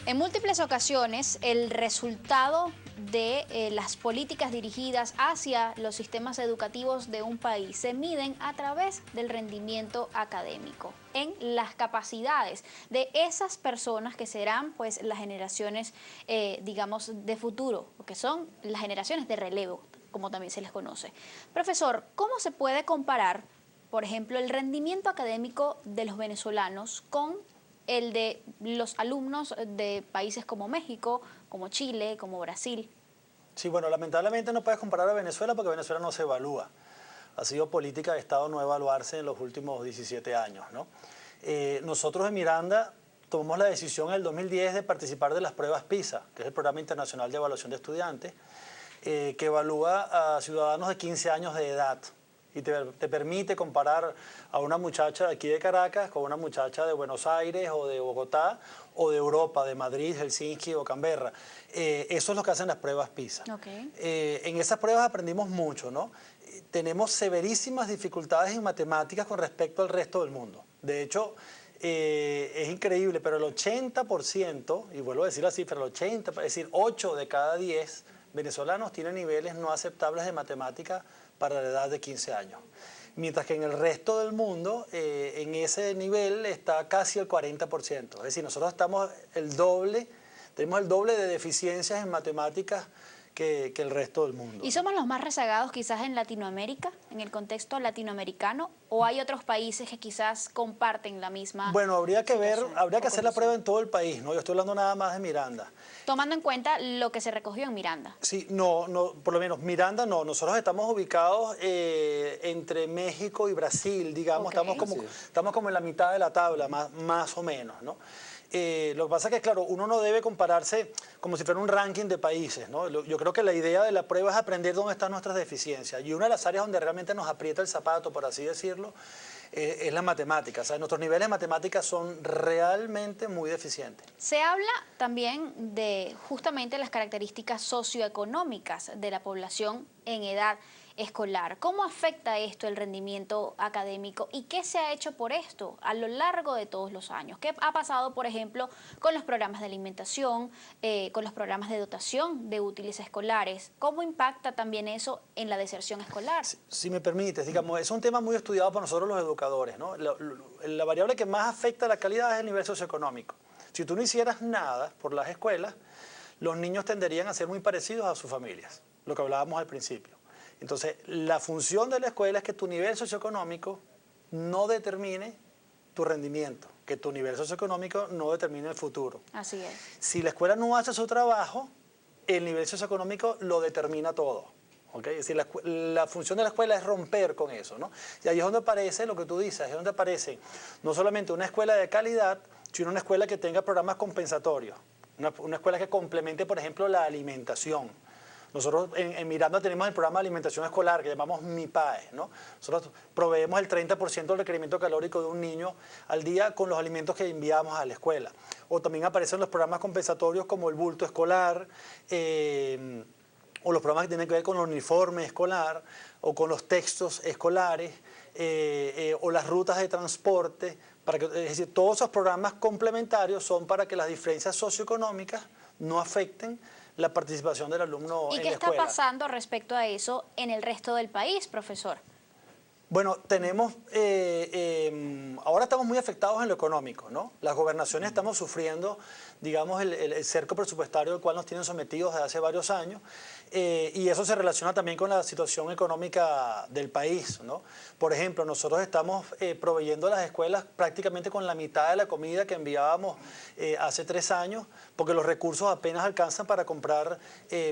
En múltiples ocasiones, el resultado de las políticas dirigidas hacia los sistemas educativos de un país se miden a través del rendimiento académico, en las capacidades de esas personas que serán pues las generaciones, digamos, de futuro, que son las generaciones de relevo, como también se les conoce. Profesor, ¿cómo se puede comparar, por ejemplo, el rendimiento académico de los venezolanos con el de los alumnos de países como México, como Chile, como Brasil? Sí, bueno, lamentablemente no puedes comparar a Venezuela porque Venezuela no se evalúa. Ha sido política de Estado no evaluarse en los últimos 17 años, ¿no? Nosotros en Miranda tomamos la decisión en el 2010 de participar de las pruebas PISA, que es el Programa Internacional de Evaluación de Estudiantes, que evalúa a ciudadanos de 15 años de edad y te permite comparar a una muchacha de aquí de Caracas con una muchacha de Buenos Aires o de Bogotá o de Europa, de Madrid, Helsinki o Canberra. Eso es lo que hacen las pruebas PISA. Okay. En esas pruebas aprendimos mucho, ¿no? Tenemos severísimas dificultades en matemáticas con respecto al resto del mundo. De hecho, es increíble, pero el 80%, y vuelvo a decir la cifra, el 80%, es decir, 8 de cada 10 venezolanos tienen niveles no aceptables de matemática para la edad de 15 años. Mientras que en el resto del mundo, en ese nivel está casi el 40%. Es decir, nosotros estamos tenemos el doble de deficiencias en matemáticas que el resto del mundo. ¿Y somos los más rezagados quizás en Latinoamérica, en el contexto latinoamericano, o hay otros países que quizás comparten la misma Bueno, habría que hacer la prueba condición? en todo el país, ¿no? Yo estoy hablando nada más de Miranda. Tomando en cuenta lo que se recogió en Miranda. Sí, no, por lo menos Miranda no. Nosotros estamos ubicados entre México y Brasil, digamos. Okay. Estamos como en la mitad de la tabla, más o menos, ¿no? Lo que pasa es que, claro, uno no debe compararse como si fuera un ranking de países, ¿no? Yo creo que la idea de la prueba es aprender dónde están nuestras deficiencias. Y una de las áreas donde realmente nos aprieta el zapato, por así decirlo, es la matemática. O sea, nuestros niveles de matemáticas son realmente muy deficientes. Se habla también de justamente las características socioeconómicas de la población en edad escolar. ¿Cómo afecta esto el rendimiento académico y qué se ha hecho por esto a lo largo de todos los años? ¿Qué ha pasado, por ejemplo, con los programas de alimentación, con los programas de dotación de útiles escolares? ¿Cómo impacta también eso en la deserción escolar? Si me permites, digamos, es un tema muy estudiado por nosotros los educadores, ¿no? La variable que más afecta a la calidad es el nivel socioeconómico. Si tú no hicieras nada por las escuelas, los niños tenderían a ser muy parecidos a sus familias, lo que hablábamos al principio. Entonces, la función de la escuela es que tu nivel socioeconómico no determine tu rendimiento, que tu nivel socioeconómico no determine el futuro. Así es. Si la escuela no hace su trabajo, el nivel socioeconómico lo determina todo. ¿Okay? Es decir, la función de la escuela es romper con eso, ¿no? Y ahí es donde aparece lo que tú dices, ahí es donde aparece no solamente una escuela de calidad, sino una escuela que tenga programas compensatorios, una escuela que complemente, por ejemplo, la alimentación. Nosotros en Miranda tenemos el programa de alimentación escolar que llamamos MIPAE, ¿no? Nosotros proveemos el 30% del requerimiento calórico de un niño al día con los alimentos que enviamos a la escuela. O también aparecen los programas compensatorios como el bulto escolar, o los programas que tienen que ver con el uniforme escolar, o con los textos escolares, o las rutas de transporte. Es decir, todos esos programas complementarios son para que las diferencias socioeconómicas no afecten la participación del alumno en la escuela. ¿Y qué está pasando respecto a eso en el resto del país, profesor? Bueno, ahora estamos muy afectados en lo económico, ¿no? Las gobernaciones estamos sufriendo, digamos, el cerco presupuestario al cual nos tienen sometidos desde hace varios años, y eso se relaciona también con la situación económica del país, ¿no? Por ejemplo, nosotros estamos proveyendo a las escuelas prácticamente con la mitad de la comida que enviábamos hace 3 años, porque los recursos apenas alcanzan para comprar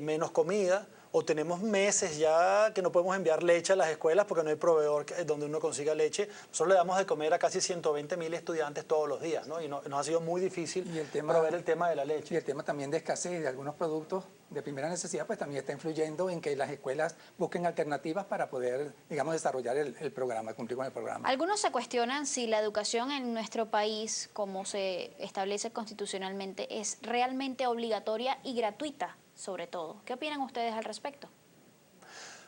menos comida. O tenemos meses ya que no podemos enviar leche a las escuelas porque no hay proveedor donde uno consiga leche. Nosotros le damos de comer a casi 120.000 estudiantes todos los días, ¿no? Y nos ha sido muy difícil proveer el tema de la leche. Y el tema también de escasez de algunos productos de primera necesidad, pues también está influyendo en que las escuelas busquen alternativas para poder, digamos, desarrollar el programa, cumplir con el programa. Algunos se cuestionan si la educación en nuestro país, como se establece constitucionalmente, es realmente obligatoria y gratuita, sobre todo. ¿Qué opinan ustedes al respecto?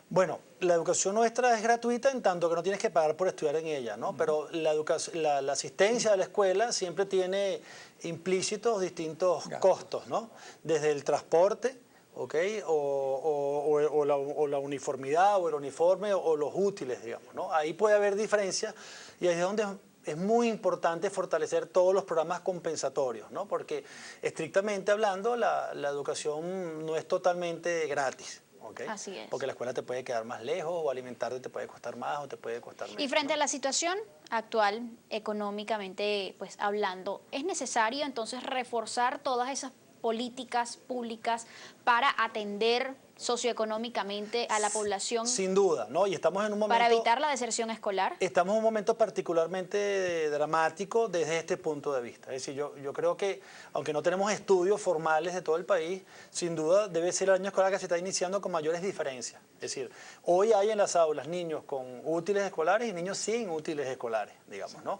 Bueno, la educación nuestra es gratuita en tanto que no tienes que pagar por estudiar en ella, ¿no? Pero la asistencia de la escuela siempre tiene implícitos distintos costos, ¿no? Desde el transporte, ¿ok? O la uniformidad, o el uniforme, o los útiles, digamos, ¿no? Ahí puede haber diferencias y ahí es donde es muy importante fortalecer todos los programas compensatorios, ¿no? Porque estrictamente hablando, la educación no es totalmente gratis. ¿Okay? Así es. Porque la escuela te puede quedar más lejos, o alimentarte te puede costar más, o te puede costar menos. Y frente a la situación actual, económicamente pues hablando, ¿es necesario entonces reforzar todas esas políticas públicas para atender socioeconómicamente a la población? Sin duda, ¿no? Y estamos en un momento... ¿Para evitar la deserción escolar? Estamos en un momento particularmente dramático desde este punto de vista. Es decir, yo creo que, aunque no tenemos estudios formales de todo el país, sin duda debe ser el año escolar que se está iniciando con mayores diferencias. Es decir, hoy hay en las aulas niños con útiles escolares y niños sin útiles escolares, digamos, ¿no?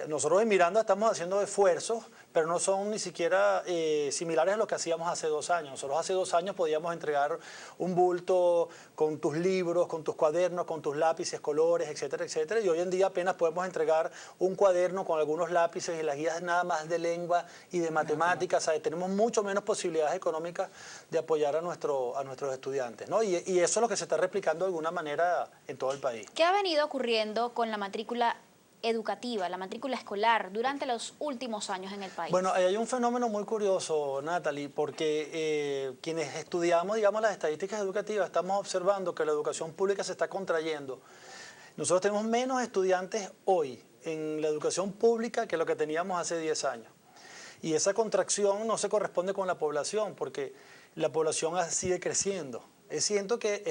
Nosotros en Miranda estamos haciendo esfuerzos, pero no son ni siquiera similares a lo que hacíamos hace 2 años. Nosotros hace 2 años podíamos entregar un bulto con tus libros, con tus cuadernos, con tus lápices, colores, etcétera, etcétera. Y hoy en día apenas podemos entregar un cuaderno con algunos lápices y las guías nada más de lengua y de matemáticas. ¿Sabes? Tenemos mucho menos posibilidades económicas de apoyar a nuestros estudiantes, ¿no? Y eso es lo que se está replicando de alguna manera en todo el país. ¿Qué ha venido ocurriendo con la matrícula educativa, la matrícula escolar, durante los últimos años en el país? Bueno, hay un fenómeno muy curioso, Natalie, porque quienes estudiamos, digamos, las estadísticas educativas, estamos observando que la educación pública se está contrayendo. Nosotros tenemos menos estudiantes hoy en la educación pública que lo que teníamos hace 10 años. Y esa contracción no se corresponde con la población, porque la población sigue creciendo. Es cierto que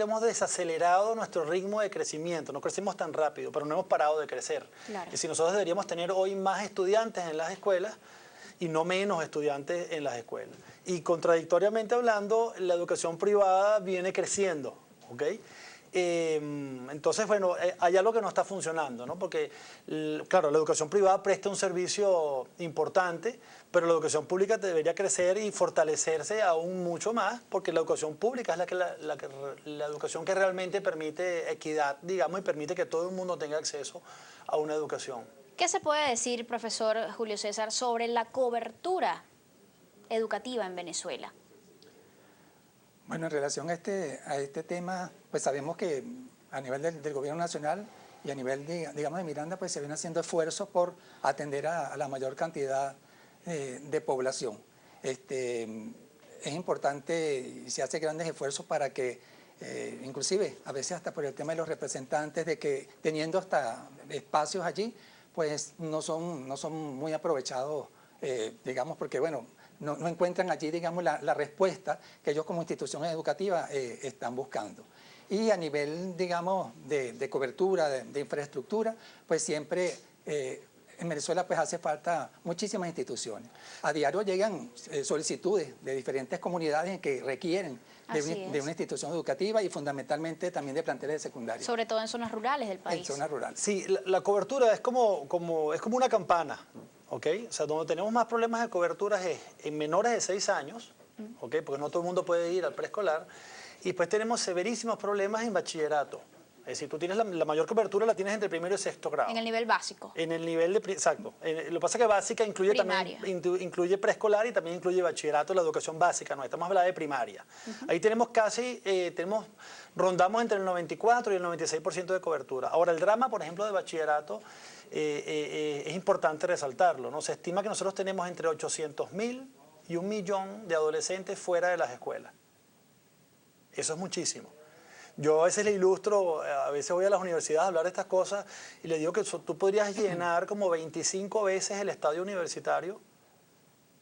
hemos desacelerado nuestro ritmo de crecimiento, no crecemos tan rápido, pero no hemos parado de crecer. Claro. Y si nosotros deberíamos tener hoy más estudiantes en las escuelas y no menos estudiantes en las escuelas. Y contradictoriamente hablando, la educación privada viene creciendo, ¿ok? Entonces, bueno, hay algo que no está funcionando, ¿no? Porque, claro, la educación privada presta un servicio importante, pero la educación pública debería crecer y fortalecerse aún mucho más, porque la educación pública es la educación que realmente permite equidad, digamos, y permite que todo el mundo tenga acceso a una educación. ¿Qué se puede decir, profesor Julio César, sobre la cobertura educativa en Venezuela? Bueno, en relación a este tema, pues sabemos que a nivel del gobierno nacional y a nivel, digamos, de Miranda, pues se vienen haciendo esfuerzos por atender a la mayor cantidad de población. Es importante y se hace grandes esfuerzos para que, inclusive, a veces hasta por el tema de los representantes, de que teniendo hasta espacios allí, pues no son muy aprovechados, digamos, porque, bueno, no encuentran allí, digamos, la respuesta que ellos como institución educativa están buscando. Y a nivel, digamos, de cobertura, de infraestructura, pues siempre en Venezuela pues hace falta muchísimas instituciones. A diario llegan solicitudes de diferentes comunidades en que requieren de una institución educativa y fundamentalmente también de planteles de secundaria. Sobre todo en zonas rurales del país. En zonas rurales. Sí, la cobertura es como una campana. ¿Okay? O sea, donde tenemos más problemas de cobertura es en menores de 6 años, ¿okay? Porque no todo el mundo puede ir al preescolar, y después tenemos severísimos problemas en bachillerato. Es decir, tú tienes la mayor cobertura la tienes entre primero y sexto grado. En el nivel básico. En el nivel de... Exacto. Lo que pasa es que básica incluye primaria. También incluye preescolar y también incluye bachillerato, la educación básica. No, estamos hablando de primaria. Ahí tenemos rondamos entre el 94 y el 96% de cobertura. Ahora, el drama, por ejemplo, de bachillerato, es importante resaltarlo, ¿no? Se estima que nosotros tenemos entre 800.000 y 1 millón de adolescentes fuera de las escuelas. Eso es muchísimo. Yo a veces le ilustro, a veces voy a las universidades a hablar de estas cosas y le digo que tú podrías llenar como 25 veces el estadio universitario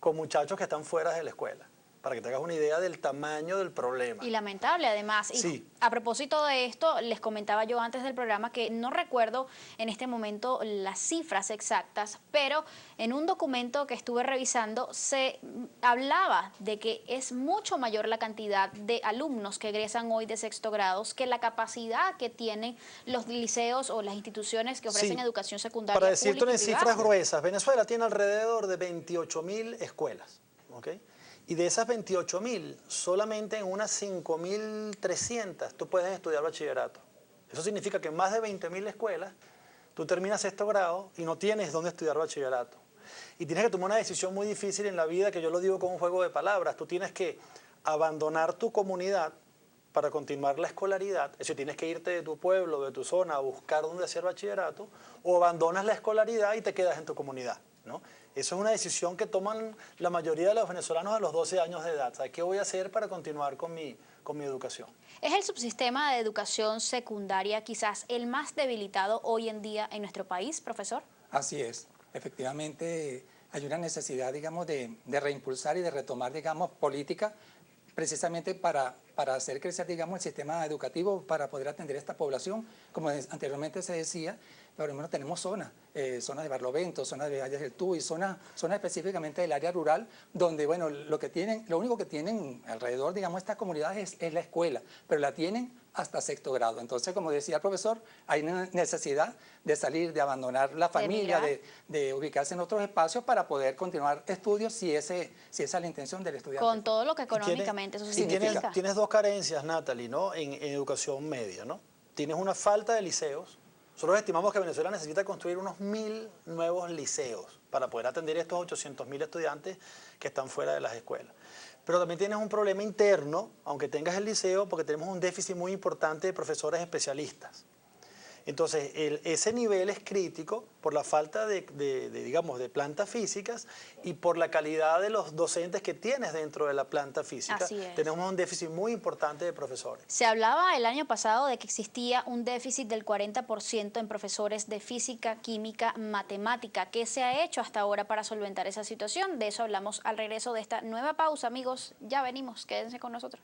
con muchachos que están fuera de la escuela, para que te hagas una idea del tamaño del problema. Y lamentable además. Y sí. A propósito de esto, les comentaba yo antes del programa que no recuerdo en este momento las cifras exactas, pero en un documento que estuve revisando se hablaba de que es mucho mayor la cantidad de alumnos que egresan hoy de sexto grados que la capacidad que tienen los liceos o las instituciones que ofrecen educación secundaria. Para decirte en pública y cifras privada. gruesas, Venezuela tiene alrededor de 28.000 escuelas, ¿ok? Y de esas 28.000, solamente en unas 5.300 tú puedes estudiar bachillerato. Eso significa que en más de 20.000 escuelas tú terminas sexto grado y no tienes dónde estudiar bachillerato. Y tienes que tomar una decisión muy difícil en la vida, que yo lo digo como un juego de palabras. Tú tienes que abandonar tu comunidad para continuar la escolaridad. Es decir, tienes que irte de tu pueblo, de tu zona, a buscar dónde hacer bachillerato, o abandonas la escolaridad y te quedas en tu comunidad, ¿no? Eso es una decisión que toman la mayoría de los venezolanos a los 12 años de edad. ¿Sabes qué voy a hacer para continuar con mi educación? ¿Es el subsistema de educación secundaria quizás el más debilitado hoy en día en nuestro país, profesor? Así es. Efectivamente, hay una necesidad, digamos, de reimpulsar y de retomar, digamos, política precisamente para hacer crecer, digamos, el sistema educativo, para poder atender a esta población. Como anteriormente se decía, por lo menos tenemos zonas de Barlovento, zonas de Valles del Tuy, zonas específicamente del área rural, donde, bueno, lo único que tienen alrededor, digamos, estas comunidades es la escuela, pero la tienen hasta sexto grado. Entonces, como decía el profesor, hay una necesidad de salir, de abandonar la familia, de ubicarse en otros espacios para poder continuar estudios si esa es la intención del estudiante. Con todo lo que económicamente eso significa. Tienes dos carencias, Natalie, ¿no? En educación media, ¿no? Tienes una falta de liceos. Nosotros estimamos que Venezuela necesita construir unos 1.000 nuevos liceos para poder atender a estos 800.000 estudiantes que están fuera de las escuelas. Pero también tienes un problema interno, aunque tengas el liceo, porque tenemos un déficit muy importante de profesores especialistas. Entonces, ese nivel es crítico por la falta digamos, de plantas físicas y por la calidad de los docentes que tienes dentro de la planta física. Así es. Tenemos un déficit muy importante de profesores. Se hablaba el año pasado de que existía un déficit del 40% en profesores de física, química, matemática. ¿Qué se ha hecho hasta ahora para solventar esa situación? De eso hablamos al regreso de esta nueva pausa, amigos. Ya venimos, quédense con nosotros.